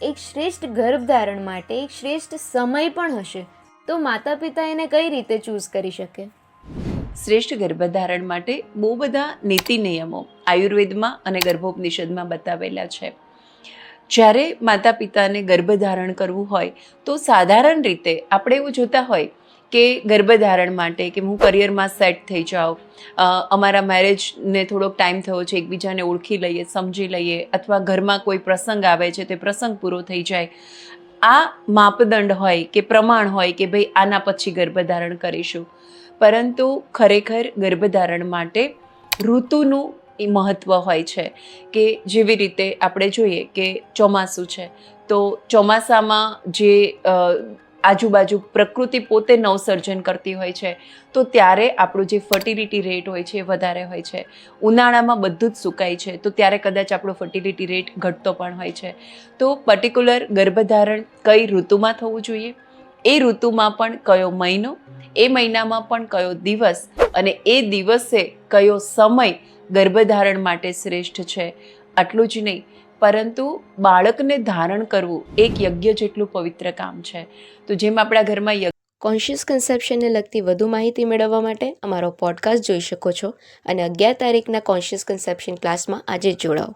એક શ્રેષ્ઠ ગર્ભધારણ માટે એક શ્રેષ્ઠ સમય પણ હશે, તો માતા પિતા એને કઈ રીતે ચૂઝ કરી શકે? શ્રેષ્ઠ ગર્ભધારણ માટે બહુ બધા નીતિ નિયમો આયુર્વેદમાં અને ગર્ભોપનિષદમાં બતાવેલા છે. જ્યારે માતા પિતાને ગર્ભધારણ કરવું હોય તો સાધારણ રીતે આપણે એવું જોતા હોય કે ગર્ભધારણ માટે કે હું કરિયરમાં સેટ થઈ જાઉં, અમારા મેરેજને થોડોક ટાઈમ થયો છે, એકબીજાને ઓળખી લઈએ, સમજી લઈએ, અથવા ઘરમાં કોઈ પ્રસંગ આવે છે તે પ્રસંગ પૂરો થઈ જાય, આ માપદંડ હોય કે પ્રમાણ હોય કે ભાઈ આના પછી ગર્ભધારણ કરીશું. પરંતુ ખરેખર ગર્ભધારણ માટે ઋતુનું મહત્ત્વ હોય છે કે જેવી રીતે આપણે જોઈએ કે ચોમાસું છે તો ચોમાસામાં જે આજુબાજુ પ્રકૃતિ પોતે નવસર્જન કરતી હોય છે તો ત્યારે આપણું જે ફર્ટિલિટી રેટ હોય છે એ વધારે હોય છે. ઉનાળામાં બધું જ સુકાય છે તો ત્યારે કદાચ આપણો ફર્ટિલિટી રેટ ઘટતો પણ હોય છે. તો પર્ટિક્યુલર ગર્ભધારણ કઈ ઋતુમાં થવું જોઈએ, એ ઋતુમાં પણ કયો મહિનો, એ મહિનામાં પણ કયો દિવસ અને એ દિવસે કયો સમય ગર્ભધારણ માટે શ્રેષ્ઠ છે. આટલું જ નહીં, પરંતુ બાળકને ધારણ કરવું એક યજ્ઞ જેટલું પવિત્ર કામ છે. તો જેમ આપણા ઘરમાં કોન્શિયસ કન્સેપ્શનને લગતી વધુ માહિતી મેળવવા માટે અમારો પોડકાસ્ટ જોઈ શકો છો અને 11 તારીખના કોન્શિયસ કન્સેપ્શન ક્લાસમાં આજે જ જોડાઓ.